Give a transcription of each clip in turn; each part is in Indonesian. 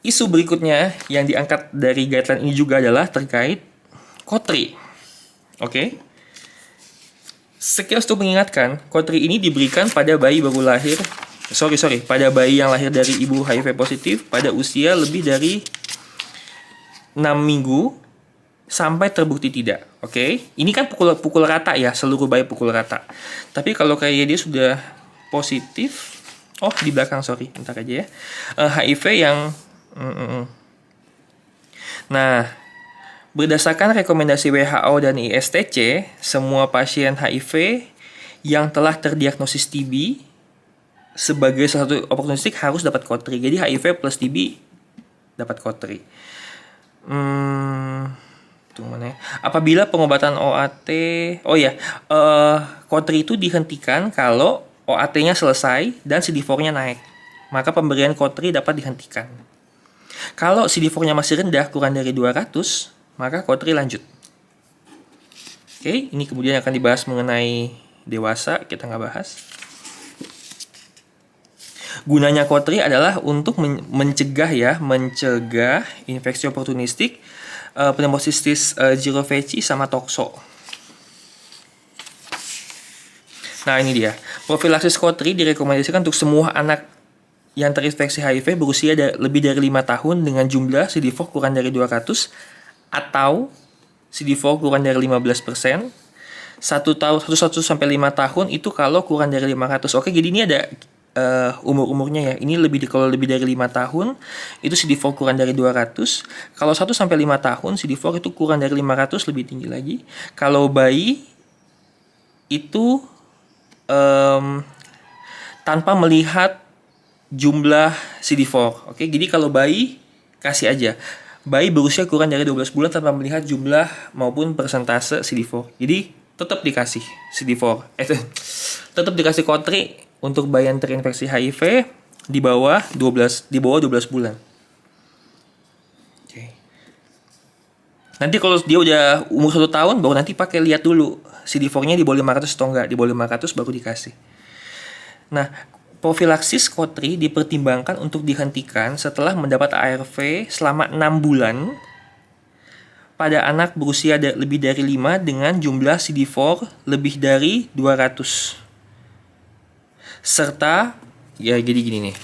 isu berikutnya yang diangkat dari guideline ini juga adalah terkait KOTRI. Oke. Sekilas untuk mengingatkan, KOTRI ini diberikan pada bayi baru lahir, pada bayi yang lahir dari ibu HIV positif pada usia lebih dari 6 minggu sampai terbukti tidak. Oke. Ini kan pukul rata ya, seluruh bayi pukul rata. Tapi kalau kayak dia sudah positif, di belakang, bentar aja ya. HIV yang Nah, berdasarkan rekomendasi WHO dan ISTC, semua pasien HIV yang telah terdiagnosis TB sebagai salah satu opportunistik harus dapat KOTRI. Jadi HIV plus TB dapat KOTRI. Apabila pengobatan OAT, KOTRI itu dihentikan kalau OAT-nya selesai dan CD4-nya naik. Maka pemberian KOTRI dapat dihentikan. Kalau CD4-nya masih rendah, kurang dari 200, maka KOTRI lanjut. Oke, ini kemudian akan dibahas mengenai dewasa, kita nggak bahas. Gunanya KOTRI adalah untuk mencegah infeksi oportunistik, pneumocystis jirovecii sama tokso. Nah, ini dia. Profilaksis KOTRI direkomendasikan untuk semua anak yang terinfeksi HIV berusia lebih dari 5 tahun dengan jumlah CD4 kurang dari 200 atau CD4 kurang dari 15%. 1 sampai 5 tahun itu kalau kurang dari 500. Oke, jadi ini ada umur-umurnya ya. Ini kalau lebih dari 5 tahun itu CD4 kurang dari 200. Kalau 1 sampai 5 tahun CD4 itu kurang dari 500, lebih tinggi lagi. Kalau bayi itu tanpa melihat jumlah CD4. Oke, jadi kalau bayi kasih aja. Bayi berusia kurang dari 12 bulan tanpa melihat jumlah maupun persentase CD4. Jadi tetap dikasih CD4. Tetap dikasih KOTRI untuk bayi yang terinfeksi HIV di bawah 12 bulan. Oke. Nanti kalau dia udah umur 1 tahun baru nanti pakai lihat dulu CD4-nya di bawah 500 atau enggak. Di bawah 500 baru dikasih. Nah, profilaksis KOTRI dipertimbangkan untuk dihentikan setelah mendapat ARV selama 6 bulan pada anak berusia lebih dari 5 dengan jumlah CD4 lebih dari 200. Serta, ya jadi gini nih.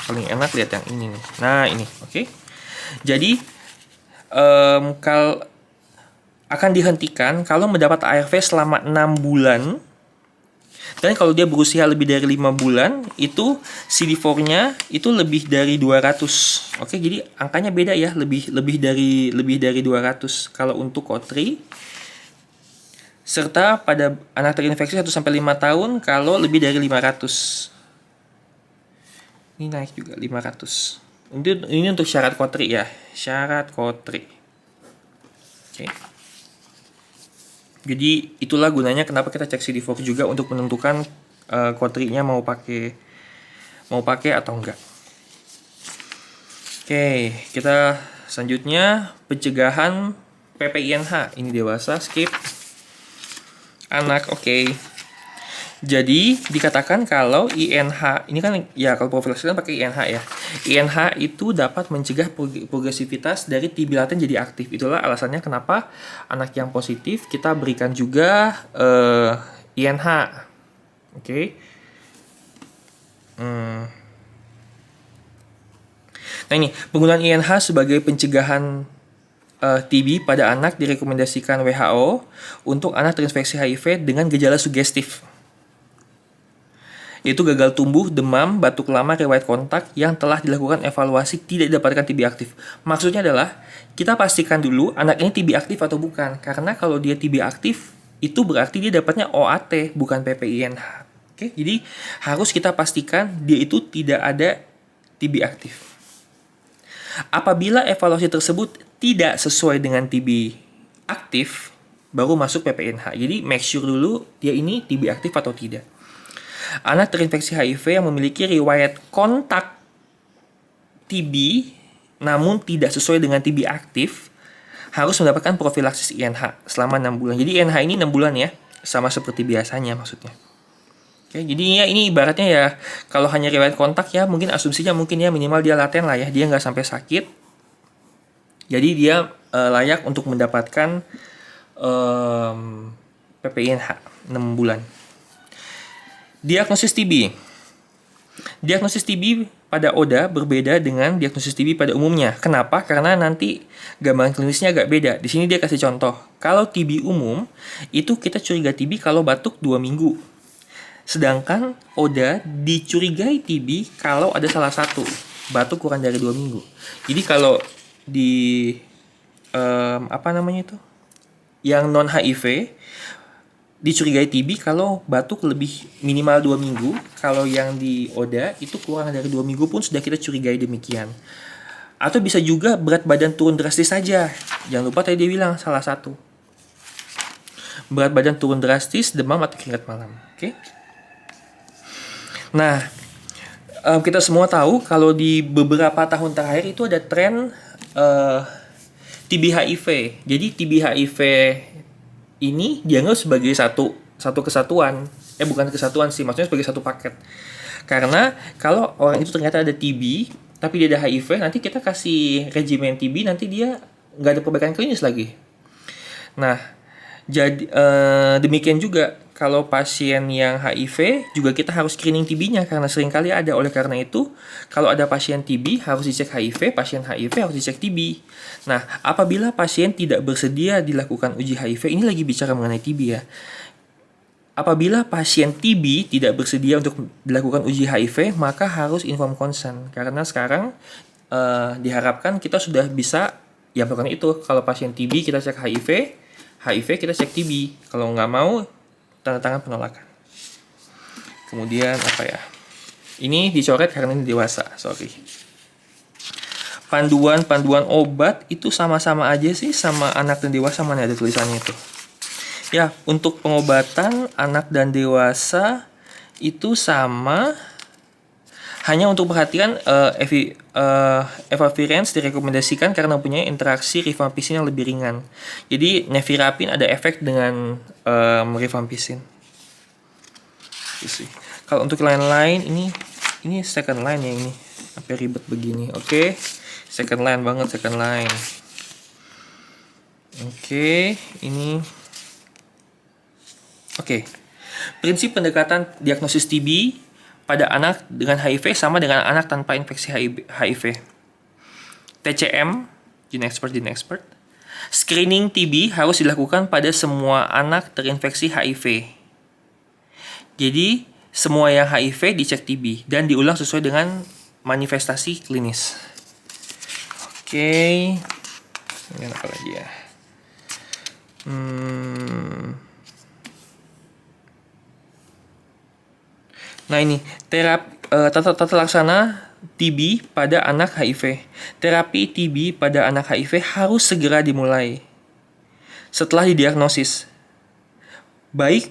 Paling enak lihat yang ini nih. Nah, ini, oke. Jadi, akan dihentikan kalau mendapat ARV selama 6 bulan. Dan kalau dia berusia lebih dari 5 bulan, itu CD4-nya itu lebih dari 200. Oke, jadi angkanya beda ya, lebih dari 200 kalau untuk KOTRI. Serta pada anak terinfeksi 1 sampai 5 tahun kalau lebih dari 500. Ini naik juga 500. Ini untuk syarat KOTRI ya, syarat KOTRI. Oke. Jadi itulah gunanya kenapa kita cek CD4 juga untuk menentukan KOTRI-nya mau pakai atau enggak. Oke, kita selanjutnya pencegahan PPINH. Ini dewasa, skip. Anak, oke. Jadi dikatakan kalau INH, ini kan ya kalau profilaksis kan pakai INH ya. INH itu dapat mencegah progresivitas dari TB laten jadi aktif. Itulah alasannya kenapa anak yang positif kita berikan juga INH. Oke. Nah ini penggunaan INH sebagai pencegahan TB pada anak direkomendasikan WHO untuk anak terinfeksi HIV dengan gejala sugestif, yaitu gagal tumbuh, demam, batuk lama, riwayat kontak yang telah dilakukan evaluasi tidak didapatkan TB aktif. Maksudnya adalah kita pastikan dulu anak ini TB aktif atau bukan. Karena kalau dia TB aktif itu berarti dia dapatnya OAT bukan PPINH. Oke, jadi harus kita pastikan dia itu tidak ada TB aktif. Apabila evaluasi tersebut tidak sesuai dengan TB aktif, baru masuk PPINH. Jadi make sure dulu dia ini TB aktif atau tidak. Anak terinfeksi HIV yang memiliki riwayat kontak TB namun tidak sesuai dengan TB aktif harus mendapatkan profilaksis INH selama 6 bulan. Jadi INH ini 6 bulan ya, sama seperti biasanya maksudnya. Oke, jadi ya ini ibaratnya ya kalau hanya riwayat kontak ya mungkin asumsinya mungkin ya minimal dia laten lah ya, dia nggak sampai sakit. Jadi dia layak untuk mendapatkan PPINH 6 bulan. Diagnosis TB. Diagnosis TB pada ODA berbeda dengan diagnosis TB pada umumnya. Kenapa? Karena nanti gambaran klinisnya agak beda. Di sini dia kasih contoh. Kalau TB umum, itu kita curiga TB kalau batuk 2 minggu. Sedangkan ODA dicurigai TB kalau ada salah satu. Batuk kurang dari 2 minggu. Jadi kalau di yang non HIV dicurigai TB kalau batuk lebih minimal 2 minggu. Kalau yang di ODA itu kurang dari 2 minggu pun sudah kita curigai demikian. Atau bisa juga berat badan turun drastis saja. Jangan lupa tadi dia bilang salah satu. Berat badan turun drastis, demam atau keringat malam. Oke. Nah, kita semua tahu kalau di beberapa tahun terakhir itu ada tren TB HIV. Jadi TB HIV ini dianggap sebagai satu kesatuan. Bukan kesatuan sih, maksudnya sebagai satu paket. Karena kalau orang itu ternyata ada TB, tapi dia ada HIV, nanti kita kasih regimen TB, nanti dia nggak ada perbaikan klinis lagi. Nah, jadi demikian juga kalau pasien yang HIV juga kita harus screening TB-nya karena seringkali ada. Oleh karena itu, kalau ada pasien TB harus dicek HIV, pasien HIV harus dicek TB. Nah, apabila pasien tidak bersedia dilakukan uji HIV, ini lagi bicara mengenai TB ya. Apabila pasien TB tidak bersedia untuk dilakukan uji HIV, maka harus inform consent. Karena sekarang diharapkan kita sudah bisa ya melakukan itu. Kalau pasien TB kita cek HIV kita cek TB. Kalau nggak mau, tanda tangan penolakan. Kemudian apa ya? Ini dicoret karena ini dewasa, sorry. Panduan obat itu sama-sama aja sih sama anak dan dewasa, mana ada tulisannya itu. Ya, untuk pengobatan anak dan dewasa itu sama. Hanya untuk perhatian efavirenz direkomendasikan karena punya interaksi rifampicin yang lebih ringan. Jadi nevirapin ada efek dengan rifampicin. Kalau untuk lain-lain ini second line ya ini. Sampai ribet begini. Oke. Second line banget, second line. Oke. Prinsip pendekatan diagnosis TB pada anak dengan HIV sama dengan anak tanpa infeksi HIV. TCM, gene expert. Screening TB harus dilakukan pada semua anak terinfeksi HIV. Jadi, semua yang HIV dicek TB dan diulang sesuai dengan manifestasi klinis. Oke. Ini apa lagi ya? Nah ini tata laksana TB pada anak HIV. Terapi TB pada anak HIV harus segera dimulai setelah didiagnosis, baik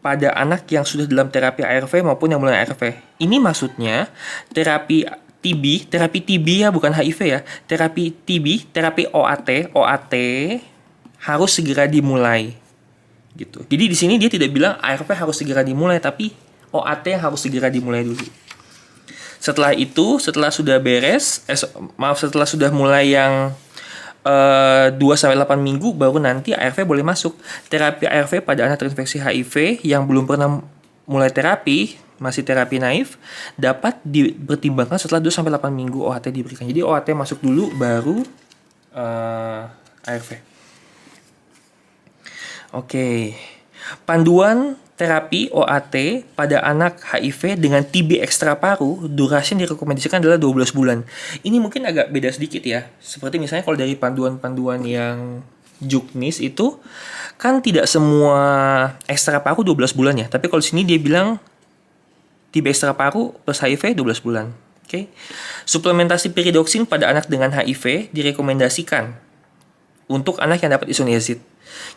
pada anak yang sudah dalam terapi ARV maupun yang mulai ARV. Ini maksudnya terapi TB ya, bukan HIV ya. Terapi TB, terapi OAT harus segera dimulai. Gitu. Jadi di sini dia tidak bilang ARV harus segera dimulai, tapi OAT harus segera dimulai dulu. Setelah itu, setelah sudah sudah mulai yang 2-8 minggu baru nanti ARV boleh masuk. Terapi ARV pada anak terinfeksi HIV yang belum pernah mulai terapi, masih terapi naif, dapat dipertimbangkan setelah 2-8 minggu OAT diberikan. Jadi OAT masuk dulu baru ARV. Oke. Panduan terapi OAT pada anak HIV dengan TB ekstra paru, durasi yang direkomendasikan adalah 12 bulan. Ini mungkin agak beda sedikit ya. Seperti misalnya kalau dari panduan-panduan yang Juknis itu kan tidak semua ekstra paru 12 bulan ya. Tapi kalau di sini dia bilang TB ekstra paru plus HIV 12 bulan. Oke. Suplementasi piridoksin pada anak dengan HIV direkomendasikan untuk anak yang dapat isoniazid.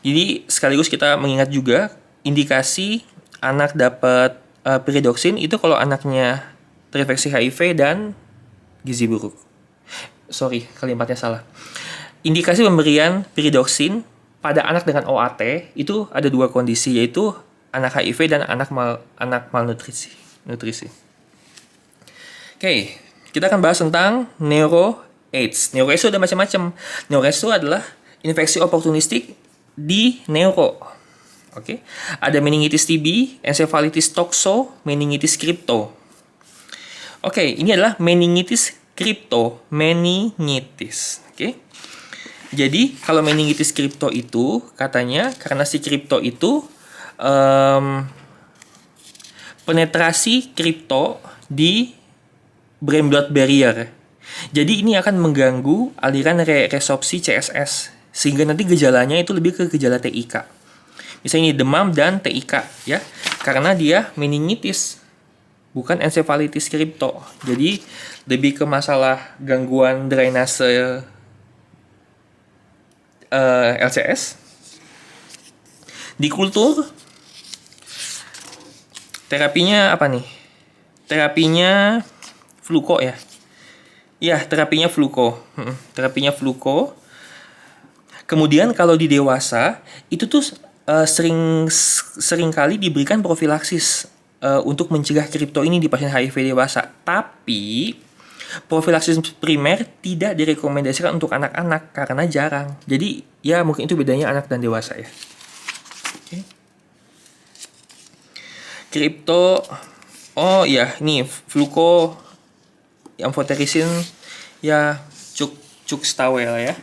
Jadi sekaligus kita mengingat juga indikasi anak dapat piridoksin itu kalau anaknya terinfeksi HIV dan gizi buruk. Sorry, kalimatnya salah. Indikasi pemberian piridoksin pada anak dengan OAT itu ada 2 kondisi, yaitu anak HIV dan anak malnutrisi. Oke, kita akan bahas tentang neuro-AIDS. Neuro-AIDS itu ada macam-macam. Neuro-AIDS itu adalah infeksi oportunistik di neuro. Oke, ada meningitis TB, encephalitis toxo, meningitis crypto. Oke, ini adalah meningitis crypto, meningitis. Oke. Jadi, kalau meningitis crypto itu katanya karena si crypto itu penetrasi crypto di brain blood barrier. Jadi ini akan mengganggu aliran resorpsi CSS sehingga nanti gejalanya itu lebih ke gejala TIK. Misalnya ini demam dan TIK ya. Karena dia meningitis bukan encephalitis crypto. Jadi lebih ke masalah gangguan drainase LCS. Di kultur terapinya apa nih? Terapinya fluko ya. Iya, terapinya fluko. Kemudian kalau di dewasa itu tuh sering kali diberikan profilaksis untuk mencegah kripto ini di pasien HIV dewasa. Tapi profilaksis primer tidak direkomendasikan untuk anak-anak karena jarang. Jadi ya mungkin itu bedanya anak dan dewasa ya. Okay. Kripto, oh iya, nih fluko, amphoterisin, ya Cuk-Stawel ya.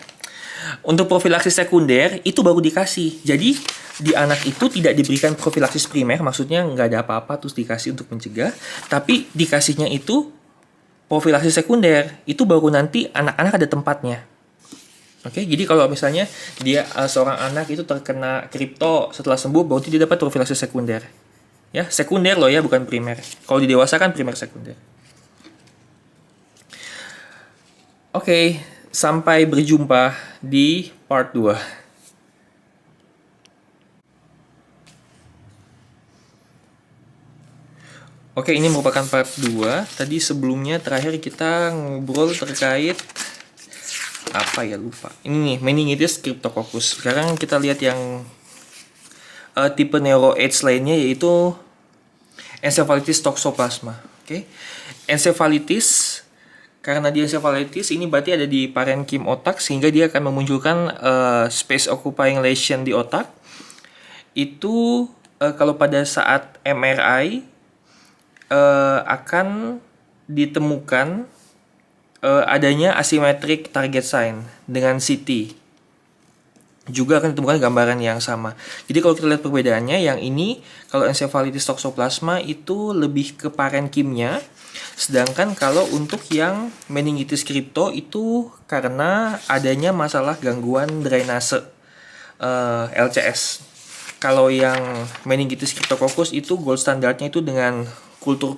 Untuk profilaksis sekunder itu baru dikasih. Jadi di anak itu tidak diberikan profilaksis primer, maksudnya nggak ada apa-apa terus dikasih untuk mencegah, tapi dikasihnya itu profilaksis sekunder, itu baru nanti anak-anak ada tempatnya. Oke, jadi kalau misalnya dia seorang anak itu terkena kripto setelah sembuh, baru dia dapat profilaksis sekunder. Ya, sekunder loh ya, bukan primer. Kalau di dewasa kan primer sekunder. Oke, sampai berjumpa di part 2. Oke, ini merupakan part 2. Tadi sebelumnya terakhir kita ngobrol terkait apa ya, lupa. Ini nih, meningitis cryptococcus. Sekarang kita lihat yang tipe neuro-AIDS lainnya, yaitu encephalitis toxoplasma. Oke. Encephalitis, karena dia encephalitis ini berarti ada di parenkim otak sehingga dia akan memunculkan space occupying lesion di otak. Itu kalau pada saat MRI akan ditemukan adanya asymmetric target sign dengan CT. Juga akan ditemukan gambaran yang sama. Jadi kalau kita lihat perbedaannya, yang ini kalau encephalitis toxoplasma itu lebih ke parenkimnya, sedangkan kalau untuk yang meningitis crypto itu karena adanya masalah gangguan drainase LCS. Kalau yang meningitis cryptococcus itu gold standarnya itu dengan kultur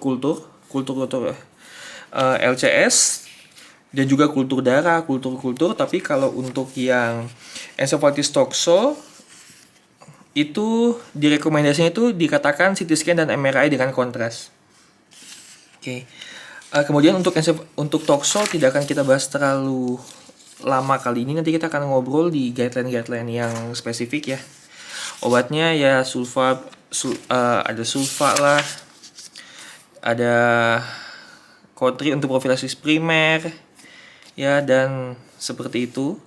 LCS dan juga kultur darah, kultur. Tapi kalau untuk yang encephalitis toxo itu direkomendasinya itu dikatakan CT scan dan MRI dengan kontras. Oke. Kemudian untuk toxo tidak akan kita bahas terlalu lama kali ini. Nanti kita akan ngobrol di guideline yang spesifik ya. Obatnya ya ada sulfa lah, ada kotri untuk profilaksis primer ya, dan seperti itu.